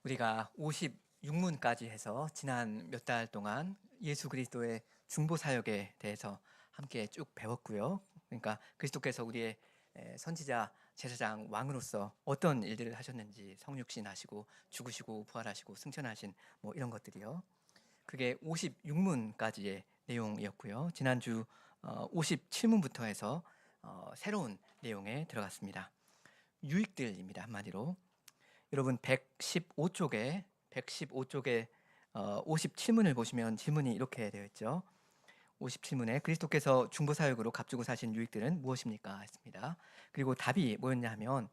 우리가 56문까지 해서 지난 몇 달 동안 예수 그리스도의 중보 사역에 대해서 함께 쭉 배웠고요. 그러니까 그리스도께서 우리의 선지자, 제사장, 왕으로서 어떤 일들을 하셨는지, 성육신 하시고 죽으시고 부활하시고 승천하신 뭐 이런 것들이요. 그게 56문까지의 내용이었고요. 지난주 57문부터 해서 새로운 내용에 들어갔습니다. 유익들입니다. 한마디로. 여러분 115쪽에 57문을 보시면 질문이 이렇게 되어 있죠. 57문에 그리스도께서 중보 사역으로 값주고 사신 유익들은 무엇입니까? 했습니다. 그리고 답이 뭐였냐 하면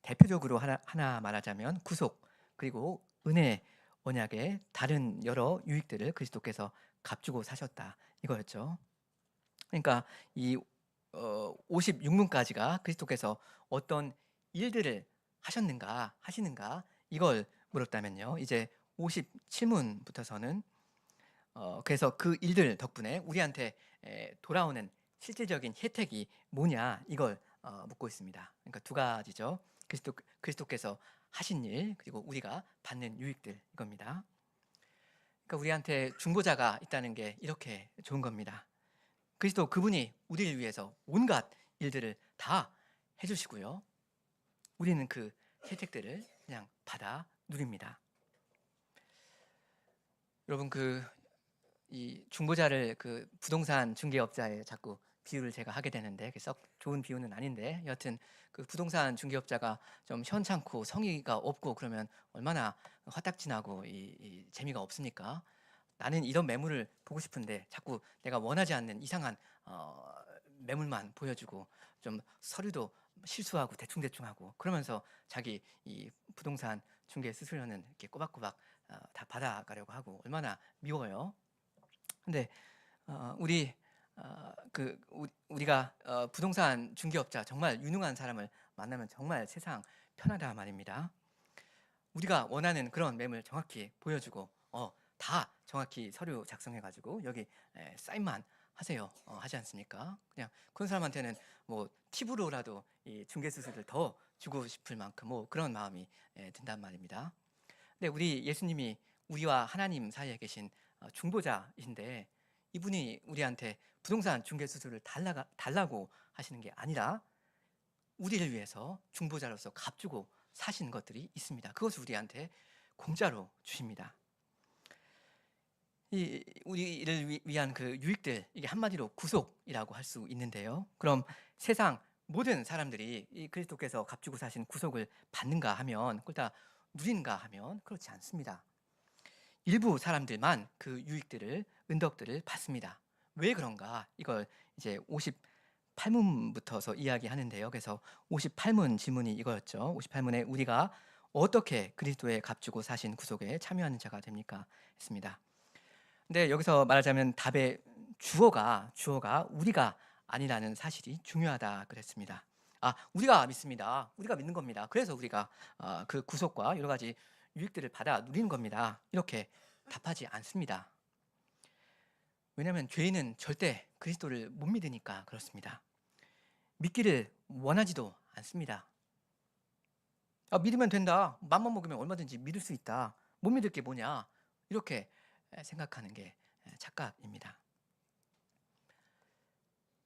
대표적으로 하나 말하자면 구속, 그리고 은혜, 언약의 다른 여러 유익들을 그리스도께서 값주고 사셨다, 이거였죠. 그러니까 이 56문까지가 그리스도께서 어떤 일들을 하시는가 이걸 물었다면요, 이제 57문부터서는 그래서 그 일들 덕분에 우리한테 돌아오는 실질적인 혜택이 뭐냐, 이걸 묻고 있습니다. 그러니까 두 가지죠. 그리스도께서 하신 일, 그리고 우리가 받는 유익들, 이겁니다. 그러니까 우리한테 중보자가 있다는 게 이렇게 좋은 겁니다. 그리스도 그분이 우리를 위해서 온갖 일들을 다 해주시고요, 우리는 그 혜택들을 그냥 받아 누립니다. 여러분, 이 중보자를 그 부동산 중개업자에 자꾸 비유를 제가 하게 되는데, 썩 좋은 비유는 아닌데, 여하튼 그 부동산 중개업자가 좀 현찮고 성의가 없고 그러면 얼마나 화딱지나고 이 재미가 없습니까? 나는 이런 매물을 보고 싶은데 자꾸 내가 원하지 않는 이상한 매물만 보여주고, 좀 서류도 실수하고 대충하고 그러면서 자기 이 부동산 중개 수수료는 이렇게 꼬박꼬박 다 받아가려고 하고, 얼마나 미워요. 근데 우리가 부동산 중개업자, 정말 유능한 사람을 만나면 정말 세상 편하다 말입니다. 우리가 원하는 그런 매물 정확히 보여주고 다 정확히 서류 작성해가지고 여기 사인만 하세요 하지 않습니까? 그냥 그런 사람한테는 뭐 팁으로라도 이 중개 수수료를 더 주고 싶을 만큼 뭐 그런 마음이 든단 말입니다. 근데 우리 예수님이 우리와 하나님 사이에 계신 중보자이신데, 이분이 우리한테 부동산 중개 수수료를 달라고 하시는 게 아니라 우리를 위해서 중보자로서 값주고 사신 것들이 있습니다. 그것을 우리한테 공짜로 주십니다. 우리를 위한 그 유익들, 이게 한마디로 구속이라고 할 수 있는데요. 그럼 세상 모든 사람들이 이 그리스도께서 값주고 사신 구속을 받는가 하면, 그걸 다 누리는가 하면 그렇지 않습니다. 일부 사람들만 그 유익들을, 은덕들을 받습니다. 왜 그런가? 이걸 이제 58문부터서 이야기하는데요. 그래서 58문 질문이 이거였죠. 58문에 우리가 어떻게 그리스도의 값주고 사신 구속에 참여하는 자가 됩니까? 했습니다. 근데 여기서 말하자면 답의 주어가 우리가 아니라는 사실이 중요하다 그랬습니다. 우리가 믿습니다. 우리가 믿는 겁니다. 그래서 우리가 그 구속과 여러 가지 유익들을 받아 누리는 겁니다, 이렇게 답하지 않습니다. 왜냐하면 죄인은 절대 그리스도를 못 믿으니까 그렇습니다. 믿기를 원하지도 않습니다. 믿으면 된다, 맘만 먹으면 얼마든지 믿을 수 있다, 못 믿을 게 뭐냐, 이렇게 생각하는 게 착각입니다.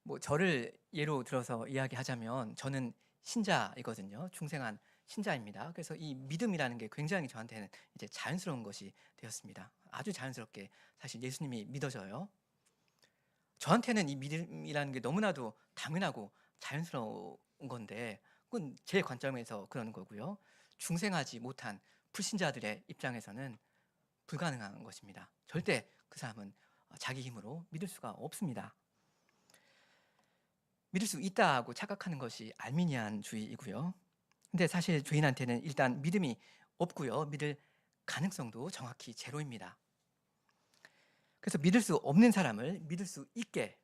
뭐 저를 예로 들어서 이야기하자면 저는 신자이거든요. 중생한 신자입니다. 그래서 이 믿음이라는 게 굉장히 저한테는 이제 자연스러운 것이 되었습니다. 아주 자연스럽게 사실 예수님이 믿어져요. 저한테는 이 믿음이라는 게 너무나도 당연하고 자연스러운 건데, 그건 제 관점에서 그러는 거고요. 중생하지 못한 불신자들의 입장에서는 불가능한 것입니다. 절대 그 사람은 자기 힘으로 믿을 수가 없습니다. 믿을 수 있다고 착각하는 것이 알미니안주의이고요. 근데 사실 죄인한테는 일단 믿음이 없고요, 믿을 가능성도 정확히 제로입니다. 그래서 믿을 수 없는 사람을 믿을 수 있게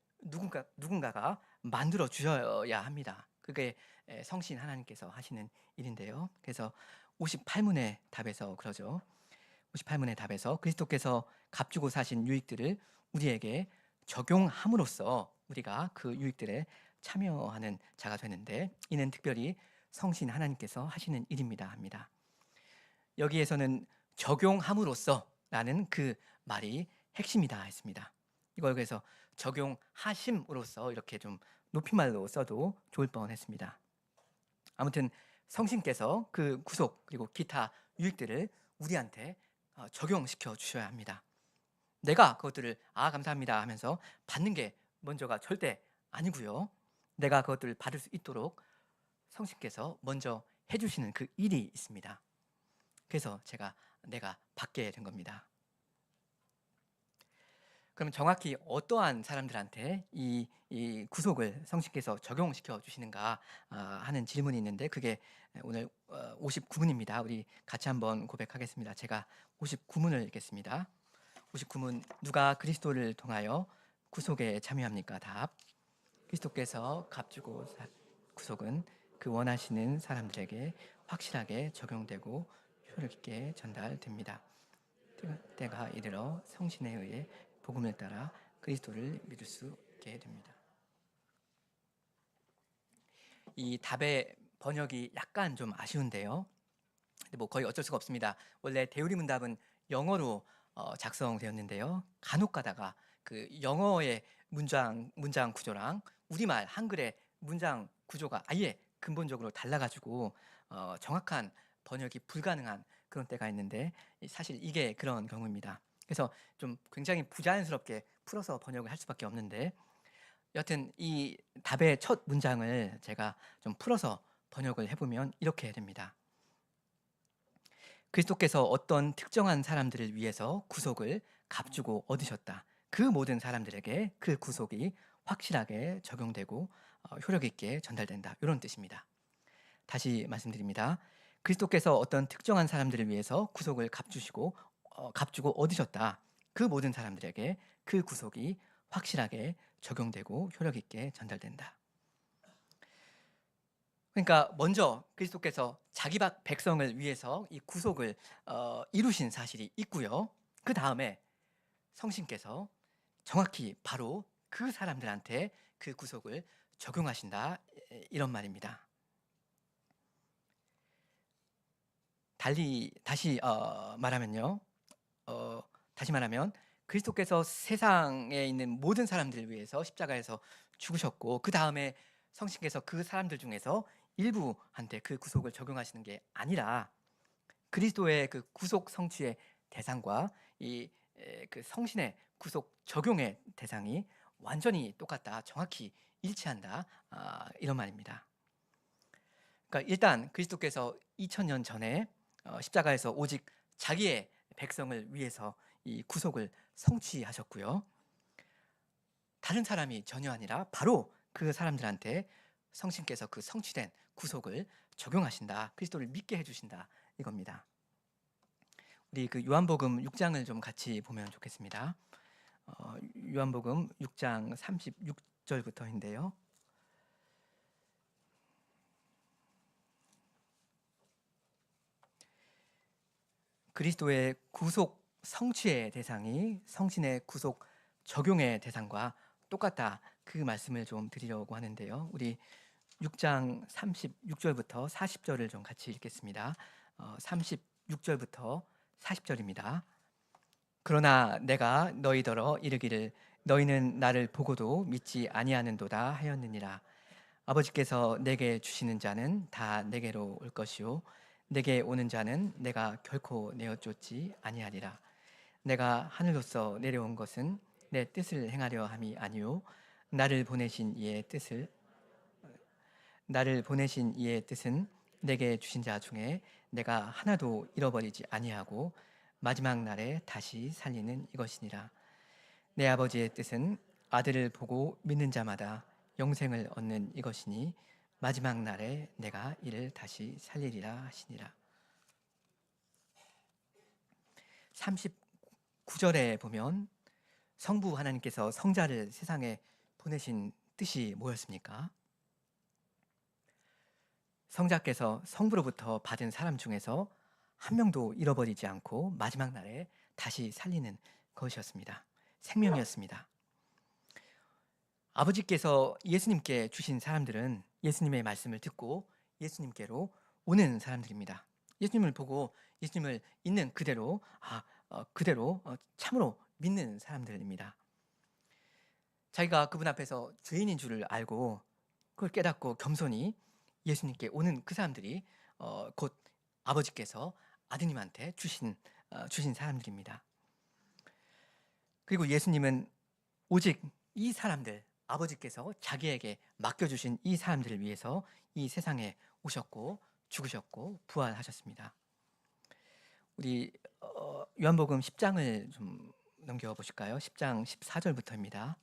누군가가 만들어 주셔야 합니다. 그게 성신 하나님께서 하시는 일인데요. 그래서 58문의 답에서 그러죠. 58문의 답에서 그리스도께서 값주고 사신 유익들을 우리에게 적용함으로써 우리가 그 유익들에 참여하는 자가 되는데, 이는 특별히 성신 하나님께서 하시는 일입니다 합니다. 여기에서는 적용함으로써라는 그 말이 핵심이다 했습니다. 이걸 그래서 적용하심으로써 이렇게 좀 높임말로 써도 좋을 뻔했습니다. 아무튼 성신께서 그 구속 그리고 기타 유익들을 우리한테 적용시켜 주셔야 합니다. 내가 그것들을 감사합니다 하면서 받는 게 먼저가 절대 아니고요. 내가 그것들을 받을 수 있도록 성신께서 먼저 해주시는 그 일이 있습니다. 그래서 내가 받게 된 겁니다. 그럼 정확히 어떠한 사람들한테 이 구속을 성신께서 적용시켜 주시는가 하는 질문이 있는데, 그게 오늘 59문입니다. 우리 같이 한번 고백하겠습니다. 제가 59문을 읽겠습니다. 59문. 누가 그리스도를 통하여 구속에 참여합니까? 답. 그리스도께서 값주고 구속은 그 원하시는 사람들에게 확실하게 적용되고 효력 있게 전달됩니다. 때가 이르러 성신에 의해 복음을 따라 그리스도를 믿을 수 있게 됩니다. 이 답의 번역이 약간 좀 아쉬운데요. 근데 뭐 거의 어쩔 수가 없습니다. 원래 대우리 문답은 영어로 작성되었는데요. 간혹 가다가 그 영어의 문장 구조랑 우리말 한글의 문장 구조가 아예 근본적으로 달라가지고 정확한 번역이 불가능한 그런 때가 있는데, 사실 이게 그런 경우입니다. 그래서 좀 굉장히 부자연스럽게 풀어서 번역을 할 수밖에 없는데, 여튼 이 답의 첫 문장을 제가 좀 풀어서 번역을 해보면 이렇게 됩니다. 그리스도께서 어떤 특정한 사람들을 위해서 구속을 값주고 얻으셨다. 그 모든 사람들에게 그 구속이 확실하게 적용되고 효력 있게 전달된다. 이런 뜻입니다. 다시 말씀드립니다. 그리스도께서 어떤 특정한 사람들을 위해서 구속을 값주고 얻으셨다. 그 모든 사람들에게 그 구속이 확실하게 적용되고 효력 있게 전달된다. 그러니까 먼저 그리스도께서 자기 백성을 위해서 이 구속을 이루신 사실이 있고요. 그 다음에 성신께서 정확히 바로 그 사람들한테 그 구속을 적용하신다, 이런 말입니다. 다시 말하면요. 다시 말하면 그리스도께서 세상에 있는 모든 사람들을 위해서 십자가에서 죽으셨고, 그 다음에 성신께서 그 사람들 중에서 일부한테 그 구속을 적용하시는 게 아니라, 그리스도의 그 구속 성취의 대상과 그 성신의 구속 적용의 대상이 완전히 똑같다, 정확히 일치한다, 이런 말입니다. 그러니까 일단 그리스도께서 2000년 전에 십자가에서 오직 자기의 백성을 위해서 이 구속을 성취하셨고요. 다른 사람이 전혀 아니라 바로 그 사람들한테 성신께서 그 성취된 구속을 적용하신다, 그리스도를 믿게 해주신다, 이겁니다. 우리 그 요한복음 6장을 좀 같이 보면 좋겠습니다. 요한복음 6장 36절부터인데요. 그리스도의 구속 성취의 대상이 성신의 구속 적용의 대상과 똑같다, 그 말씀을 좀 드리려고 하는데요. 우리 6장 36절부터 40절을 좀 같이 읽겠습니다. 36절부터 40절입니다. 그러나 내가 너희더러 이르기를 너희는 나를 보고도 믿지 아니하는도다 하였느니라. 아버지께서 내게 주시는 자는 다 내게로 올 것이요 내게 오는 자는 내가 결코 내어 쫓지 아니하리라. 내가 하늘로서 내려온 것은 내 뜻을 행하려 함이 아니요 나를 보내신 이의 뜻은 내게 주신 자 중에 내가 하나도 잃어버리지 아니하고 마지막 날에 다시 살리는 이것이니라. 내 아버지의 뜻은 아들을 보고 믿는 자마다 영생을 얻는 이것이니 마지막 날에 내가 이를 다시 살리리라 하시니라. 39절에 보면 성부 하나님께서 성자를 세상에 보내신 뜻이 뭐였습니까? 성자께서 성부로부터 받은 사람 중에서 한 명도 잃어버리지 않고 마지막 날에 다시 살리는 것이었습니다. 생명이었습니다. 아버지께서 예수님께 주신 사람들은 예수님의 말씀을 듣고 예수님께로 오는 사람들입니다. 예수님을 보고 예수님을 있는 그대로 그대로 참으로 믿는 사람들입니다. 자기가 그분 앞에서 죄인인 줄을 알고 그걸 깨닫고 겸손히 예수님께 오는 그 사람들이 곧 아버지께서 아드님한테 주신 사람들입니다. 그리고 예수님은 오직 이 사람들, 아버지께서 자기에게 맡겨주신 이 사람들을 위해서 이 세상에 오셨고 죽으셨고 부활하셨습니다. 우리 요한복음 10장을 좀 넘겨보실까요? 10장 14절부터입니다.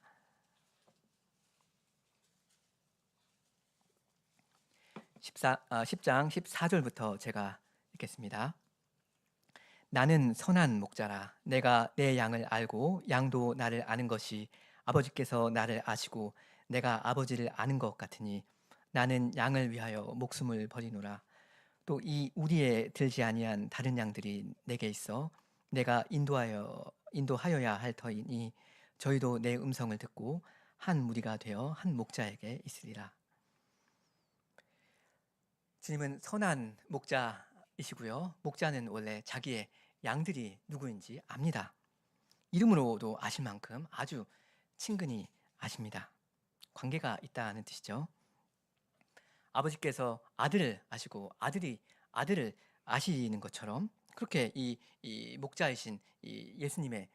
10장 14절부터 제가 읽겠습니다. 나는 선한 목자라. 내가 내 양을 알고 양도 나를 아는 것이 아버지께서 나를 아시고 내가 아버지를 아는 것 같으니 나는 양을 위하여 목숨을 버리노라. 또 이 우리에 들지 아니한 다른 양들이 내게 있어 내가 인도하여야 할 터이니 저희도 내 음성을 듣고 한 무리가 되어 한 목자에게 있으리라. 주님은 선한 목자이시고요. 목자는 원래 자기의 양들이 누구인지 압니다. 이름으로도 아실 만큼 아주 친근히 아십니다. 관계가 있다는 뜻이죠. 아버지께서 아들을 아시고 아들이 아들을 아시는 것처럼 그렇게 이 목자이신 이 예수님의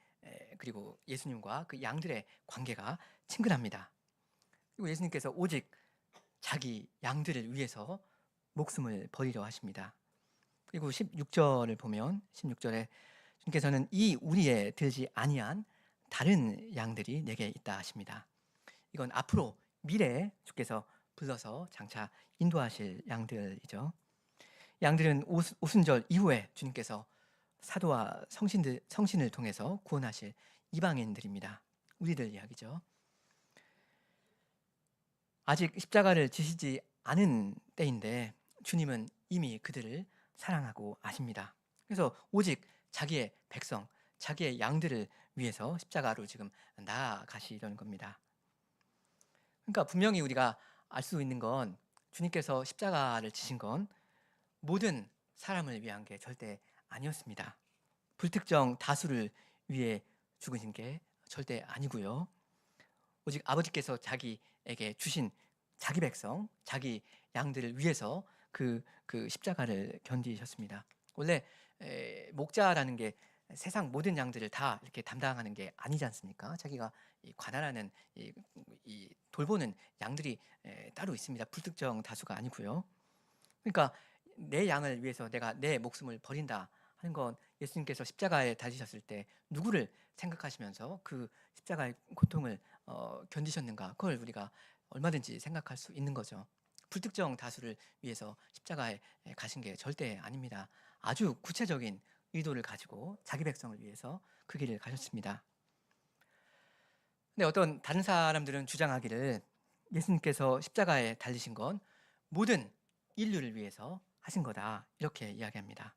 그리고 예수님과 그 양들의 관계가 친근합니다. 그리고 예수님께서 오직 자기 양들을 위해서 목숨을 버리려 하십니다. 그리고 16절을 보면 16절에 주님께서는 이 우리에 들지 아니한 다른 양들이 내게 있다 하십니다. 이건 앞으로 미래에 주께서 불러서 장차 인도하실 양들이죠. 양들은 오순절 이후에 주님께서 사도와 성신을 통해서 구원하실 이방인들입니다. 우리들 이야기죠. 아직 십자가를 지시지 않은 때인데 주님은 이미 그들을 사랑하고 아십니다. 그래서 오직 자기의 백성, 자기의 양들을 위해서 십자가로 지금 나아가시려는 겁니다. 그러니까 분명히 우리가 알 수 있는 건 주님께서 십자가를 지신 건 모든 사람을 위한 게 절대 아니었습니다. 불특정 다수를 위해 죽으신 게 절대 아니고요. 오직 아버지께서 자기에게 주신 자기 백성, 자기 양들을 위해서 그 십자가를 견디셨습니다. 원래 목자라는 게 세상 모든 양들을 다 이렇게 담당하는 게 아니지 않습니까? 자기가 관할하는 이 돌보는 양들이 따로 있습니다. 불특정 다수가 아니고요. 그러니까 내 양을 위해서 내가 내 목숨을 버린다 하는 건 예수님께서 십자가에 달리셨을 때 누구를 생각하시면서 그 십자가의 고통을 견디셨는가, 그걸 우리가 얼마든지 생각할 수 있는 거죠. 불특정 다수를 위해서 십자가에 가신 게 절대 아닙니다. 아주 구체적인 의도를 가지고 자기 백성을 위해서 그 길을 가셨습니다. 근데 어떤 다른 사람들은 주장하기를 예수님께서 십자가에 달리신 건 모든 인류를 위해서 하신 거다, 이렇게 이야기합니다.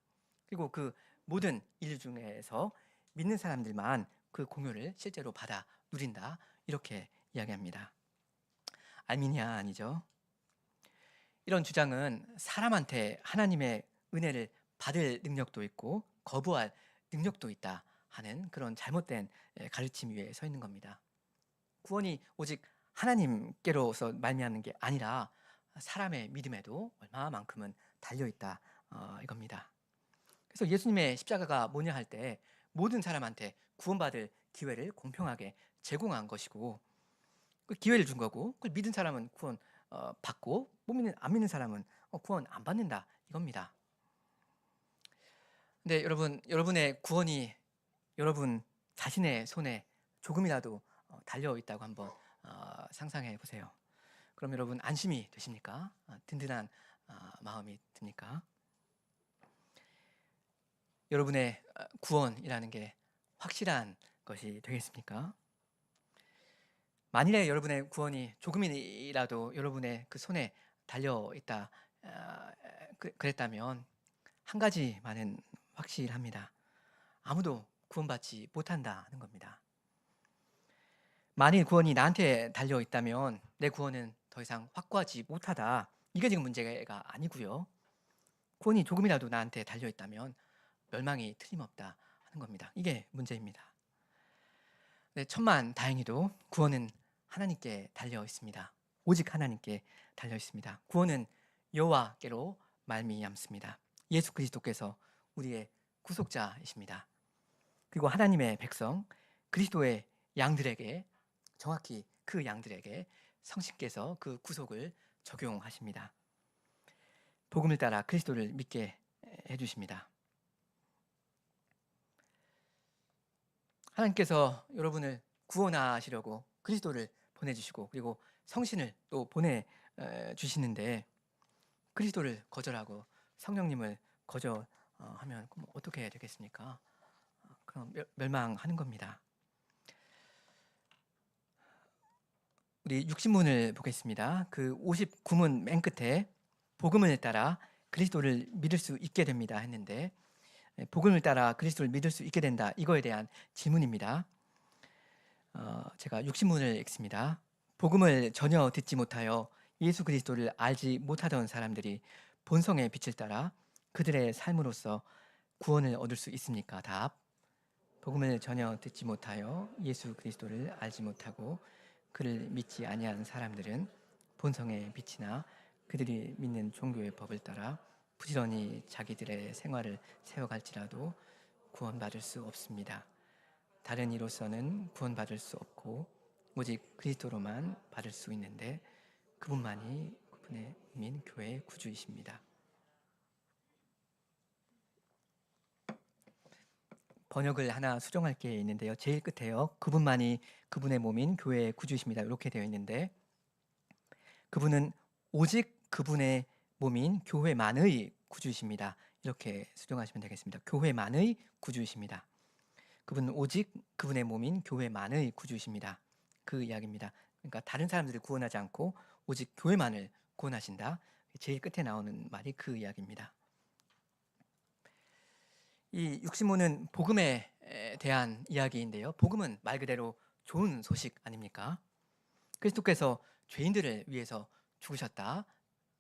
그리고 그 모든 인류 중에서 믿는 사람들만 그 공효를 실제로 받아 누린다, 이렇게 이야기합니다. 알미니아 아니죠. 이런 주장은 사람한테 하나님의 은혜를 받을 능력도 있고 거부할 능력도 있다 하는 그런 잘못된 가르침 위에 서 있는 겁니다. 구원이 오직 하나님께로서 말미암는 게 아니라 사람의 믿음에도 얼마만큼은 달려있다 이겁니다. 그래서 예수님의 십자가가 뭐냐 할 때 모든 사람한테 구원받을 기회를 공평하게 제공한 것이고 그 기회를 준 거고, 그걸 믿은 사람은 구원 받고 안 믿는 사람은 구원 안 받는다 이겁니다. 근데 여러분의 구원이 여러분 자신의 손에 조금이라도 달려 있다고 한번 상상해 보세요. 그럼 여러분 안심이 되십니까? 든든한 마음이 듭니까? 여러분의 구원이라는 게 확실한 것이 되겠습니까? 만일에 여러분의 구원이 조금이라도 여러분의 그 손에 달려 있다 그랬다면 한 가지만은 확실합니다. 아무도 구원받지 못한다는 겁니다. 만일 구원이 나한테 달려 있다면 내 구원은 더 이상 확고하지 못하다, 이게 지금 문제가 아니고요. 구원이 조금이라도 나한테 달려 있다면 멸망이 틀림없다 하는 겁니다. 이게 문제입니다. 네, 천만 다행히도 구원은 하나님께 달려 있습니다. 오직 하나님께 달려 있습니다. 구원은 여호와께로 말미암습니다. 예수 그리스도께서 우리의 구속자이십니다. 그리고 하나님의 백성 그리스도의 양들에게, 정확히 그 양들에게 성신께서 그 구속을 적용하십니다. 복음을 따라 그리스도를 믿게 해주십니다. 하나님께서 여러분을 구원하시려고 그리스도를 보내주시고 그리고 성신을 또 보내주시는데 그리스도를 거절하고 성령님을 거절하면 어떻게 되겠습니까? 그럼 멸망하는 겁니다. 우리 60문을 보겠습니다. 그 59문 맨 끝에 복음을 따라 그리스도를 믿을 수 있게 됩니다 했는데, 복음을 따라 그리스도를 믿을 수 있게 된다, 이거에 대한 질문입니다. 제가 60문을 읽습니다. 복음을 전혀 듣지 못하여 예수 그리스도를 알지 못하던 사람들이 본성의 빛을 따라 그들의 삶으로서 구원을 얻을 수 있습니까? 답. 복음을 전혀 듣지 못하여 예수 그리스도를 알지 못하고 그를 믿지 아니한 사람들은 본성의 빛이나 그들이 믿는 종교의 법을 따라 부지런히 자기들의 생활을 세워갈지라도 구원받을 수 없습니다. 다른 이로서는 구원받을 수 없고 오직 그리스도로만 받을 수 있는데 그분만이 그분의 민 교회의 구주이십니다. 번역을 하나 수정할 게 있는데요. 제일 끝에요. 그분만이 그분의 몸인 교회의 구주이십니다. 이렇게 되어 있는데 그분은 오직 그분의 몸인 교회만의 구주이십니다. 이렇게 수정하시면 되겠습니다. 교회만의 구주이십니다. 그분은 오직 그분의 몸인 교회만의 구주이십니다. 그 이야기입니다. 그러니까 다른 사람들을 구원하지 않고 오직 교회만을 구원하신다. 제일 끝에 나오는 말이 그 이야기입니다. 이 60문은 복음에 대한 이야기인데요. 복음은 말 그대로 좋은 소식 아닙니까? 그리스도께서 죄인들을 위해서 죽으셨다,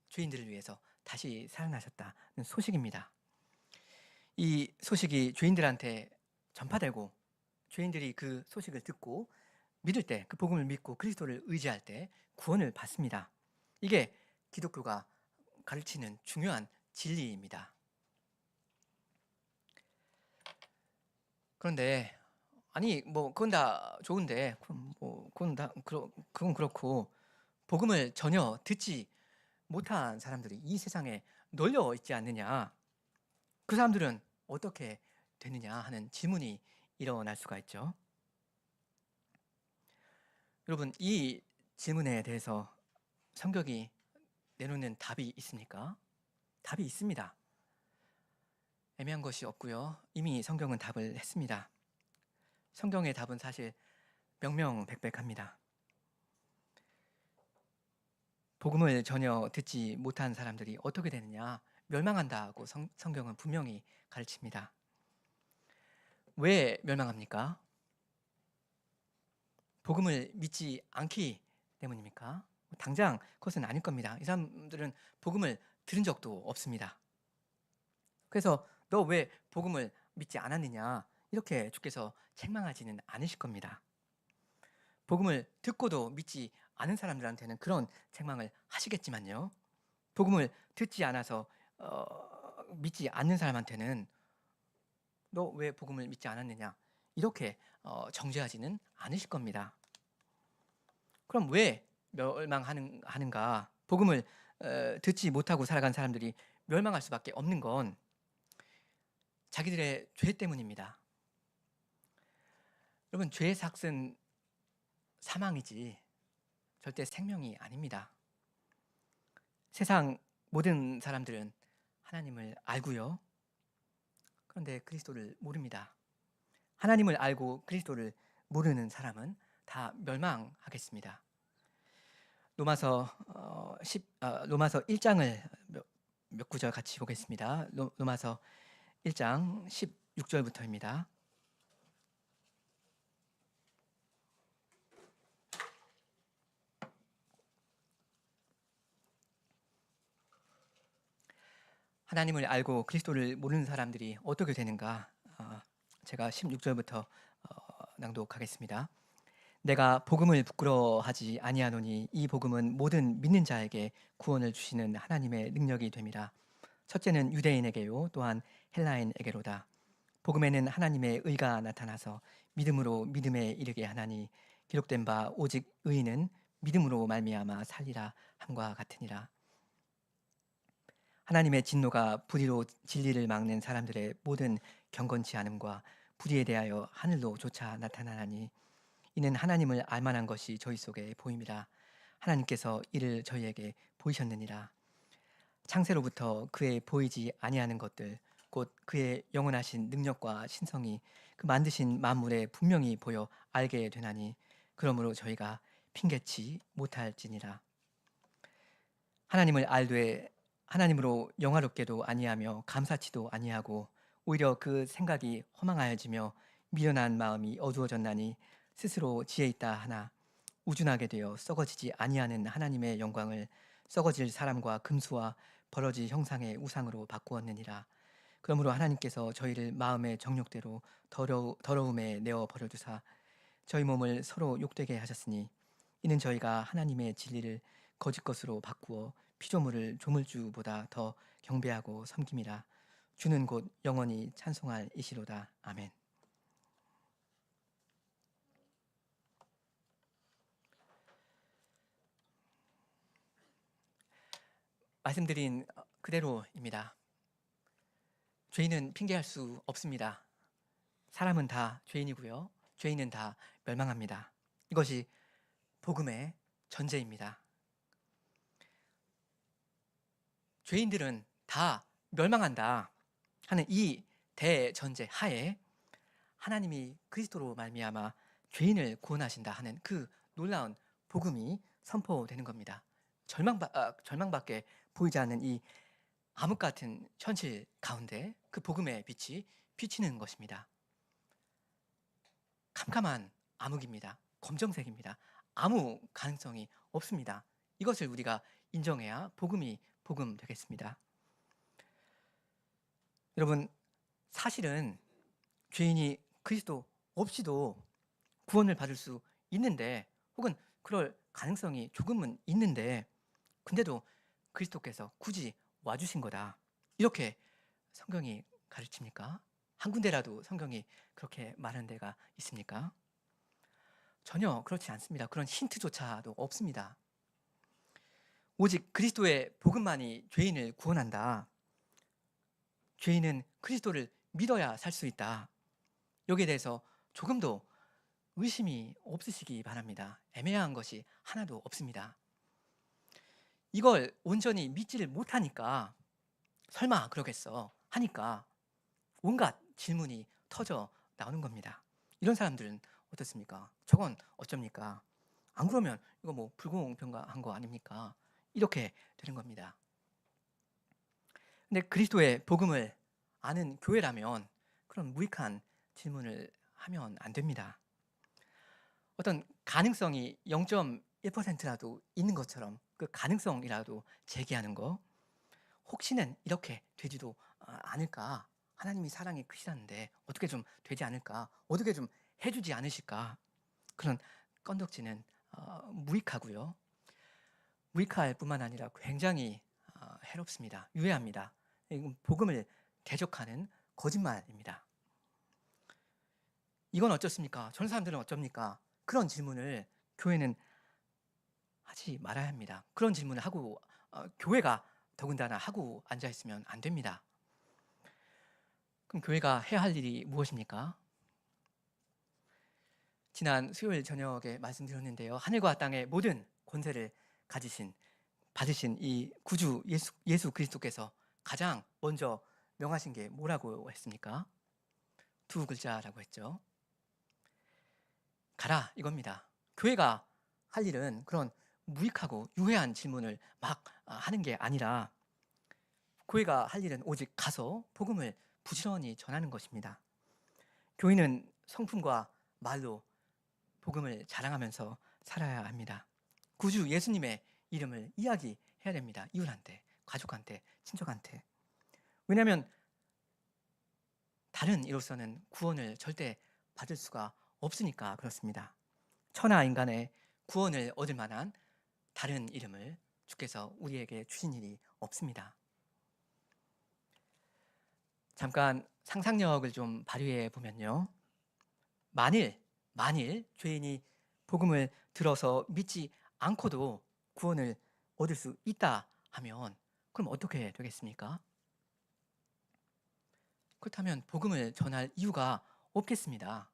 죄인들을 위해서 다시 살아나셨다는 소식입니다. 이 소식이 죄인들한테 전파되고 죄인들이 그 소식을 듣고 믿을 때, 그 복음을 믿고 그리스도를 의지할 때 구원을 받습니다. 이게 기독교가 가르치는 중요한 진리입니다. 그런데 아니 그건 다 좋은데 그건 그렇고 복음을 전혀 듣지 못한 사람들이 이 세상에 널려 있지 않느냐, 그 사람들은 어떻게 되느냐 하는 질문이 일어날 수가 있죠. 여러분, 이 질문에 대해서 성경이 내놓는 답이 있습니까? 답이 있습니다. 애매한 것이 없고요. 이미 성경은 답을 했습니다. 성경의 답은 사실 명명백백합니다. 복음을 전혀 듣지 못한 사람들이 어떻게 되느냐, 멸망한다고 성경은 분명히 가르칩니다. 왜 멸망합니까? 복음을 믿지 않기 때문입니까? 당장 그것은 아닐 겁니다. 이 사람들은 복음을 들은 적도 없습니다. 그래서 너 왜 복음을 믿지 않았느냐, 이렇게 주께서 책망하지는 않으실 겁니다. 복음을 듣고도 믿지 않은 사람들한테는 그런 책망을 하시겠지만요, 복음을 듣지 않아서 믿지 않는 사람한테는 너 왜 복음을 믿지 않았느냐, 이렇게 정죄하지는 않으실 겁니다. 그럼 왜 멸망하는가? 복음을 듣지 못하고 살아간 사람들이 멸망할 수밖에 없는 건 자기들의 죄 때문입니다. 여러분, 죄의 삭은 사망이지 절대 생명이 아닙니다. 세상 모든 사람들은 하나님을 알고요, 그런데 그리스도를 모릅니다. 하나님을 알고 그리스도를 모르는 사람은 다 멸망하겠습니다. 로마서 1장을 몇 구절 같이 보겠습니다. 로마서 1장 16절부터입니다. 하나님을 알고 그리스도를 모르는 사람들이 어떻게 되는가? 제가 16절부터 낭독하겠습니다. 내가 복음을 부끄러워하지 아니하노니 이 복음은 모든 믿는 자에게 구원을 주시는 하나님의 능력이 됨이라. 첫째는 유대인에게요 또한 헬라인에게로다. 복음에는 하나님의 의가 나타나서 믿음으로 믿음에 이르게 하나니 기록된 바 오직 의인은 믿음으로 말미암아 살리라 함과 같으니라. 하나님의 진노가 불의로 진리를 막는 사람들의 모든 경건치 않음과 불의에 대하여 하늘로 조차 나타나나니 이는 하나님을 알만한 것이 저희 속에 보임이라. 하나님께서 이를 저희에게 보이셨느니라. 창세로부터 그의 보이지 아니하는 것들 곧 그의 영원하신 능력과 신성이 그 만드신 만물에 분명히 보여 알게 되나니 그러므로 저희가 핑계치 못할지니라. 하나님을 알되 하나님으로 영화롭게도 아니하며 감사치도 아니하고 오히려 그 생각이 허망하여지며 미련한 마음이 어두워졌나니 스스로 지혜 있다 하나 우준하게 되어 썩어지지 아니하는 하나님의 영광을 썩어질 사람과 금수와 벌어질 형상의 우상으로 바꾸었느니라. 그러므로 하나님께서 저희를 마음의 정욕대로 더러움에 내어 버려두사 저희 몸을 서로 욕되게 하셨으니 이는 저희가 하나님의 진리를 거짓 것으로 바꾸어 피조물을 조물주보다 더 경배하고 섬김이라. 주는 곧 영원히 찬송할 이시로다. 아멘. 말씀드린 그대로입니다. 죄인은 핑계할 수 없습니다. 사람은 다 죄인이고요. 죄인은 다 멸망합니다. 이것이 복음의 전제입니다. 죄인들은 다 멸망한다 하는 이 대전제 하에 하나님이 그리스도로 말미암아 죄인을 구원하신다 하는 그 놀라운 복음이 선포되는 겁니다. 절망밖에 보이지 않는 이 암흑 같은 현실 가운데 그 복음의 빛이 비치는 것입니다. 캄캄한 암흑입니다. 검정색입니다. 아무 가능성이 없습니다. 이것을 우리가 인정해야 복음이 복음 되겠습니다. 여러분, 사실은 죄인이 그리스도 없이도 구원을 받을 수 있는데 혹은 그럴 가능성이 조금은 있는데 근데도 그리스도께서 굳이 와주신 거다. 이렇게 성경이 가르칩니까? 한 군데라도 성경이 그렇게 말하는 데가 있습니까? 전혀 그렇지 않습니다. 그런 힌트조차도 없습니다. 오직 그리스도의 복음만이 죄인을 구원한다. 죄인은 그리스도를 믿어야 살 수 있다. 여기에 대해서 조금도 의심이 없으시기 바랍니다. 애매한 것이 하나도 없습니다. 이걸 온전히 믿지를 못하니까 설마 그러겠어 하니까 온갖 질문이 터져 나오는 겁니다. 이런 사람들은 어떻습니까? 저건 어쩝니까? 안 그러면 이거 뭐 불공평한 거 아닙니까? 이렇게 되는 겁니다. 근데 그리스도의 복음을 아는 교회라면 그런 무익한 질문을 하면 안 됩니다. 어떤 가능성이 0.1%라도 있는 것처럼 그 가능성이라도 제기하는 거, 혹시는 이렇게 되지도 않을까? 하나님이 사랑이 크시다는데 어떻게 좀 되지 않을까? 어떻게 좀 해주지 않으실까? 그런 건덕지는 무익하고요. 무익할 뿐만 아니라 굉장히 해롭습니다. 유해합니다. 이건 복음을 대적하는 거짓말입니다. 이건 어쩌습니까? 저런 사람들은 어쩝니까? 그런 질문을 교회는 하지 말아야 합니다. 그런 질문을 하고 교회가 더군다나 하고 앉아있으면 안 됩니다. 그럼 교회가 해야 할 일이 무엇입니까? 지난 수요일 저녁에 말씀드렸는데요. 하늘과 땅의 모든 권세를 받으신 이 구주 예수 그리스도께서 가장 먼저 명하신 게 뭐라고 했습니까? 두 글자라고 했죠. 가라 이겁니다. 교회가 할 일은 그런 무익하고 유해한 질문을 막 하는 게 아니라 교회가 할 일은 오직 가서 복음을 부지런히 전하는 것입니다. 교회는 성품과 말로 복음을 자랑하면서 살아야 합니다. 구주 예수님의 이름을 이야기해야 됩니다. 이웃한테, 가족한테, 친척한테. 왜냐하면 다른 이로서는 구원을 절대 받을 수가 없으니까 그렇습니다. 천하 인간의 구원을 얻을 만한 다른 이름을 주께서 우리에게 주신 일이 없습니다. 잠깐 상상력을 좀 발휘해 보면요. 만일 죄인이 복음을 들어서 믿지 않고도 구원을 얻을 수 있다 하면 그럼 어떻게 되겠습니까? 그렇다면 복음을 전할 이유가 없겠습니다.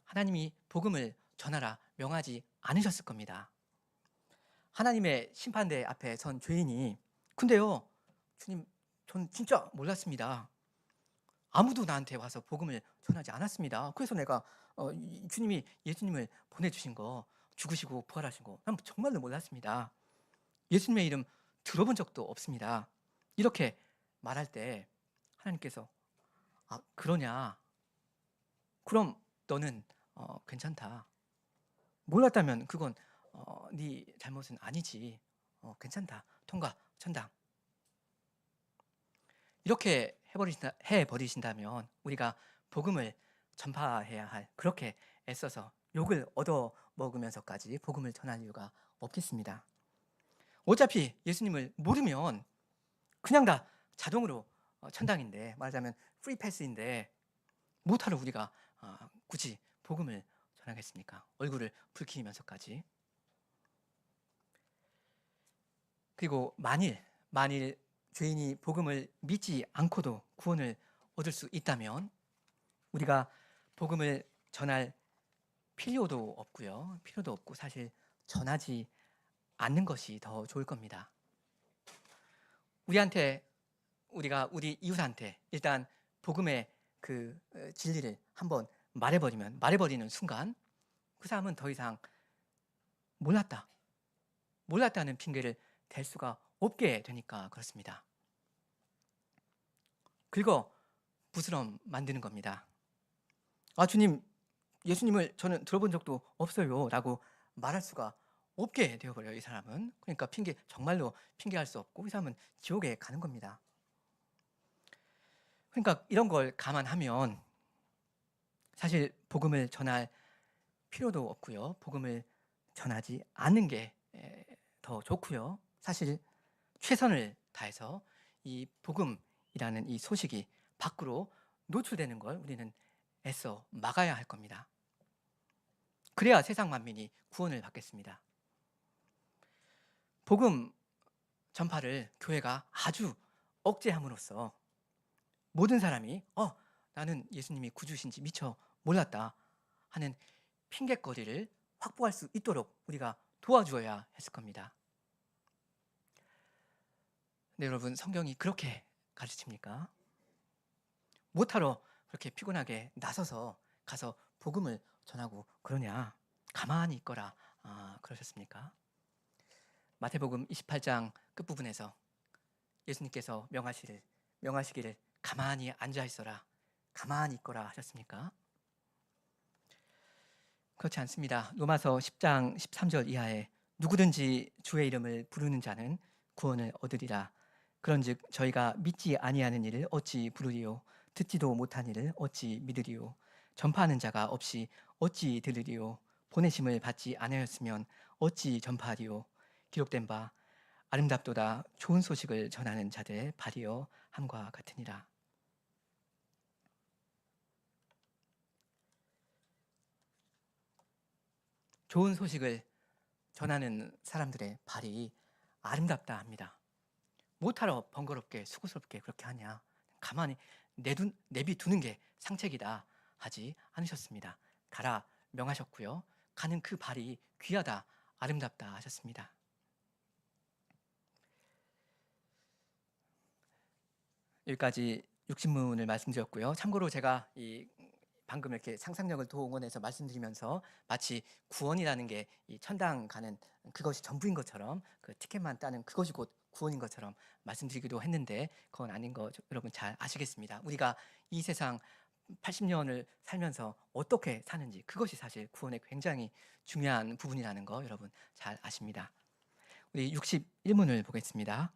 하나님이 복음을 전하라 명하지 않으셨을 겁니다. 하나님의 심판대 앞에 선 죄인이 근데요, 주님, 전 진짜 몰랐습니다. 아무도 나한테 와서 복음을 전하지 않았습니다. 그래서 내가 주님이 예수님을 보내주신 거, 죽으시고 부활하신 거, 난 정말로 몰랐습니다. 예수님의 이름 들어본 적도 없습니다. 이렇게 말할 때 하나님께서 그러냐? 그럼 너는 괜찮다. 몰랐다면 그건 네 잘못은 아니지. 괜찮다. 통과, 천당. 이렇게 해버리신다면 우리가 복음을 전파해야 할, 그렇게 애써서 욕을 얻어먹으면서까지 복음을 전할 이유가 없겠습니다. 어차피 예수님을 모르면 그냥 다 자동으로 천당인데, 말하자면 프리 패스인데 못하러 우리가 굳이 복음을 전하겠습니까? 얼굴을 붉히면서까지. 그리고 만일 죄인이 복음을 믿지 않고도 구원을 얻을 수 있다면 우리가 복음을 전할 필요도 없고 사실 전하지 않는 것이 더 좋을 겁니다. 우리가 우리 이웃한테 일단 복음의 그 진리를 한번 말해버리는 순간 그 사람은 더 이상 몰랐다는 핑계를 댈 수가 없게 되니까 그렇습니다. 긁어 부스럼 만드는 겁니다. 주님, 예수님을 저는 들어본 적도 없어요 라고 말할 수가 없게 되어버려요. 이 사람은. 그러니까 정말로 핑계할 수 없고 이 사람은 지옥에 가는 겁니다. 그러니까 이런 걸 감안하면 사실 복음을 전할 필요도 없고요. 복음을 전하지 않는 게 더 좋고요. 사실 최선을 다해서 이 복음이라는 이 소식이 밖으로 노출되는 걸 우리는 애써 막아야 할 겁니다. 그래야 세상 만민이 구원을 받겠습니다. 복음 전파를 교회가 아주 억제함으로써 모든 사람이 나는 예수님이 구주신지 미처 몰랐다 하는 핑계거리를 확보할 수 있도록 우리가 도와주어야 했을 겁니다. 네, 여러분, 성경이 그렇게 가르칩니까? 못하러 그렇게 피곤하게 나서서 가서 복음을 전하고 그러냐? 가만히 있거라. 그러셨습니까? 마태복음 28장 끝부분에서 예수님께서 명하시기를 가만히 앉아 있어라, 가만히 있거라 하셨습니까? 그렇지 않습니다. 로마서 10장 13절 이하에 누구든지 주의 이름을 부르는 자는 구원을 얻으리라. 그런즉 저희가 믿지 아니하는 일을 어찌 부르리요? 듣지도 못한 일을 어찌 믿으리요? 전파하는 자가 없이 어찌 들으리요? 보내심을 받지 아니하였으면 어찌 전파하리요? 기록된 바 아름답도다 좋은 소식을 전하는 자들의 발이여 함과 같으니라. 좋은 소식을 전하는 사람들의 발이 아름답다 합니다. 못하러 번거롭게 수고스럽게 그렇게 하냐? 가만히 내비두는 게 상책이다 하지 않으셨습니다. 가라 명하셨고요. 가는 그 발이 귀하다, 아름답다 하셨습니다. 여기까지 육신문을 말씀드렸고요. 참고로 제가 방금 이렇게 상상력을 동원해서 말씀드리면서 마치 구원이라는 게 이 천당 가는 그것이 전부인 것처럼, 그 티켓만 따는 그것이 곧 구원인 것처럼 말씀드리기도 했는데 그건 아닌 거 여러분 잘 아시겠습니다. 우리가 이 세상 80년을 살면서 어떻게 사는지, 그것이 사실 구원의 굉장히 중요한 부분이라는 거 여러분 잘 아십니다. 우리 61문을 보겠습니다.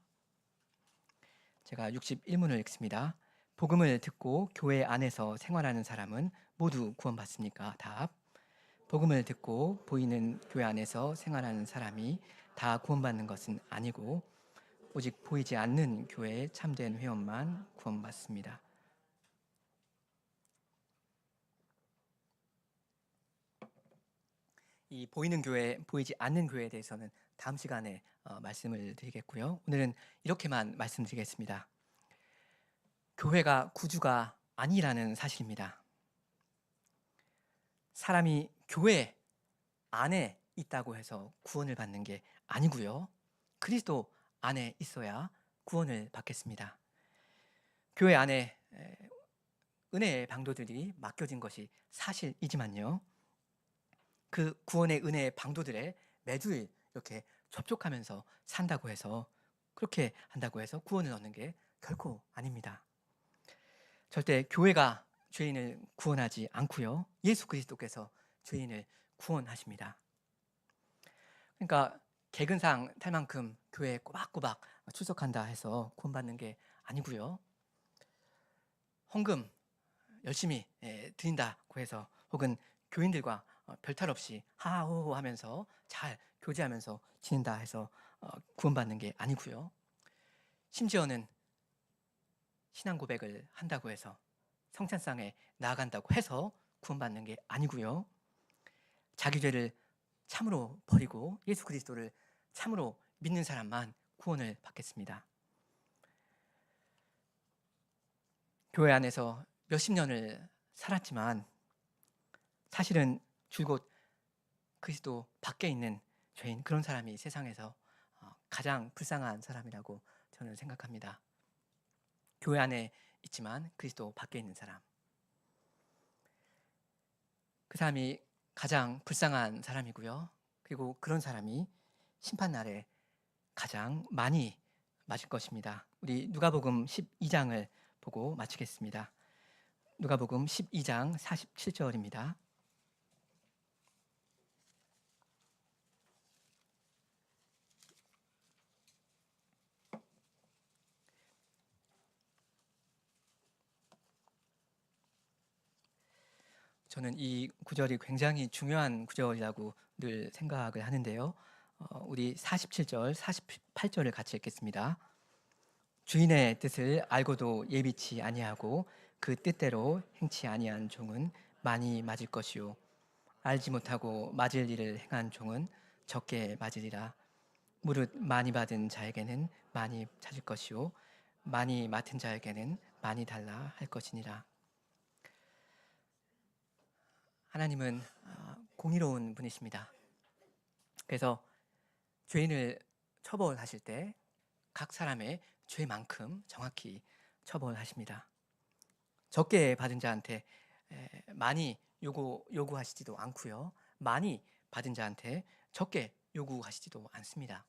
제가 61문을 읽습니다. 복음을 듣고 교회 안에서 생활하는 사람은 모두 구원받습니까? 답. 복음을 듣고 보이는 교회 안에서 생활하는 사람이 다 구원받는 것은 아니고 오직 보이지 않는 교회의 참된 회원만 구원받습니다. 이 보이는 교회, 보이지 않는 교회에 대해서는 다음 시간에 말씀을 드리겠고요. 오늘은 이렇게만 말씀드리겠습니다. 교회가 구주가 아니라는 사실입니다. 사람이 교회 안에 있다고 해서 구원을 받는 게 아니고요. 그리스도 안에 있어야 구원을 받겠습니다. 교회 안에 은혜의 방도들이 맡겨진 것이 사실이지만요. 그 구원의 은혜의 방도들에 매주일 이렇게 접촉하면서 산다고 해서, 그렇게 한다고 해서 구원을 얻는 게 결코 아닙니다. 절대 교회가 죄인을 구원하지 않고요. 예수 그리스도께서 죄인을 구원하십니다. 그러니까 개근상 탈 만큼 교회에 꼬박꼬박 출석한다 해서 구원받는 게 아니고요. 헌금 열심히 드린다고 해서, 혹은 교인들과 별탈 없이 하하호호 하면서 잘 교제하면서 지낸다 해서 구원받는 게 아니고요. 심지어는 신앙 고백을 한다고 해서, 성찬상에 나아간다고 해서 구원받는 게 아니고요. 자기 죄를 참으로 버리고 예수 그리스도를 참으로 믿는 사람만 구원을 받겠습니다. 교회 안에서 몇십 년을 살았지만 사실은 줄곧 그리스도 밖에 있는 죄인, 그런 사람이 세상에서 가장 불쌍한 사람이라고 저는 생각합니다. 교회 안에 있지만 그리스도 밖에 있는 사람, 그 사람이 가장 불쌍한 사람이고요. 그리고 그런 사람이 심판날에 가장 많이 맞을 것입니다. 우리 누가복음 12장을 보고 마치겠습니다. 누가복음 12장 47절입니다. 저는 이 구절이 굉장히 중요한 구절이라고 늘 생각을 하는데요. 우리 47절, 48절을 같이 읽겠습니다. 주인의 뜻을 알고도 예비치 아니하고 그 뜻대로 행치 아니한 종은 많이 맞을 것이요, 알지 못하고 맞을 일을 행한 종은 적게 맞으리라. 무릇 많이 받은 자에게는 많이 찾을 것이요, 많이 맡은 자에게는 많이 달라 할 것이니라. 하나님은 공의로운 분이십니다. 그래서 죄인을 처벌하실 때 각 사람의 죄만큼 정확히 처벌하십니다. 적게 받은 자한테 많이 요구하시지도 않고요. 많이 받은 자한테 적게 요구하시지도 않습니다.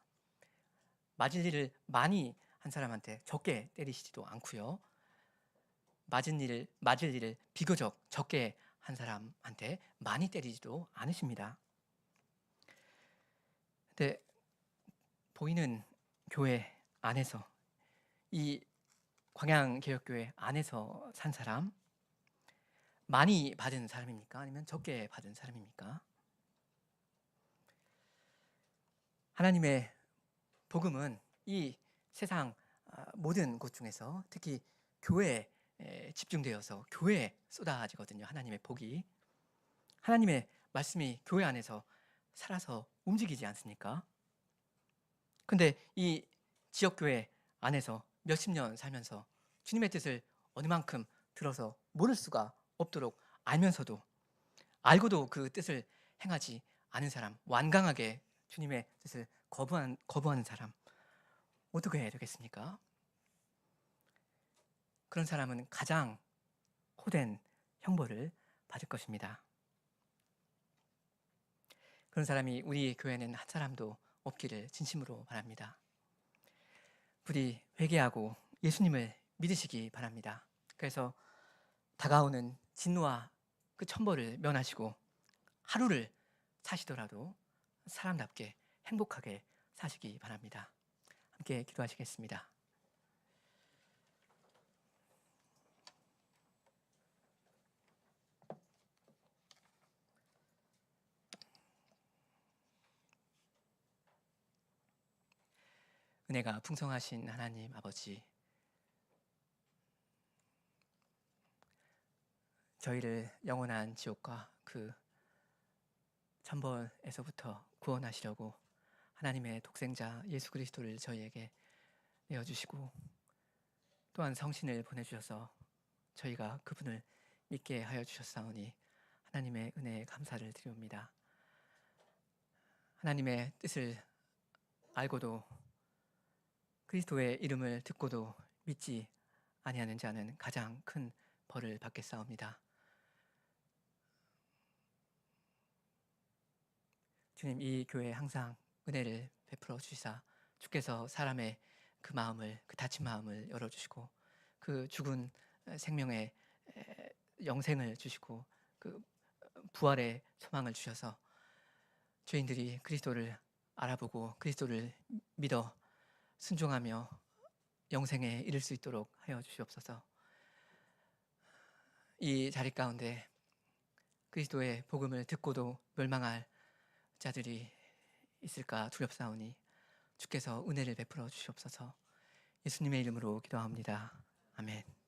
맞을 일을 많이 한 사람한테 적게 때리시지도 않고요. 맞을 일을 비교적 적게 한 사람한테 많이 때리지도 않으십니다. 근데 보이는 교회 안에서, 이 광양개혁교회 안에서 산 사람, 많이 받은 사람입니까? 아니면 적게 받은 사람입니까? 하나님의 복음은 이 세상 모든 곳 중에서 특히 교회에 집중되어서 교회에 쏟아지거든요. 하나님의 복이. 하나님의 말씀이 교회 안에서 살아서 움직이지 않습니까? 근데 이 지역교회 안에서 몇십 년 살면서 주님의 뜻을 어느 만큼 들어서 모를 수가 없도록 알면서도, 알고도 그 뜻을 행하지 않은 사람, 완강하게 주님의 뜻을 거부하는 사람, 어떻게 해야 되겠습니까? 그런 사람은 가장 호된 형벌을 받을 것입니다. 그런 사람이 우리 교회는 한 사람도 없기를 진심으로 바랍니다. 부디 회개하고 예수님을 믿으시기 바랍니다. 그래서 다가오는 진노와 그 천벌을 면하시고 하루를 사시더라도 사람답게 행복하게 사시기 바랍니다. 함께 기도하시겠습니다. 은혜가 풍성하신 하나님 아버지, 저희를 영원한 지옥과 그 천벌에서부터 구원하시려고 하나님의 독생자 예수 그리스도를 저희에게 내어주시고 또한 성신을 보내주셔서 저희가 그분을 믿게 하여 주셨사오니 하나님의 은혜에 감사를 드리옵니다. 하나님의 뜻을 알고도 그리스도의 이름을 듣고도 믿지 아니하는 자는 가장 큰 벌을 받겠사옵니다. 주님, 이 교회에 항상 은혜를 베풀어 주시사 주께서 사람의 그 마음을, 그 다친 마음을 열어주시고 그 죽은 생명의 영생을 주시고 그 부활의 소망을 주셔서 죄인들이 그리스도를 알아보고 그리스도를 믿어 순종하며 영생에 이를 수 있도록 하여 주시옵소서. 이 자리 가운데 그리스도의 복음을 듣고도 멸망할 자들이 있을까 두렵사오니 주께서 은혜를 베풀어 주시옵소서. 예수님의 이름으로 기도합니다. 아멘.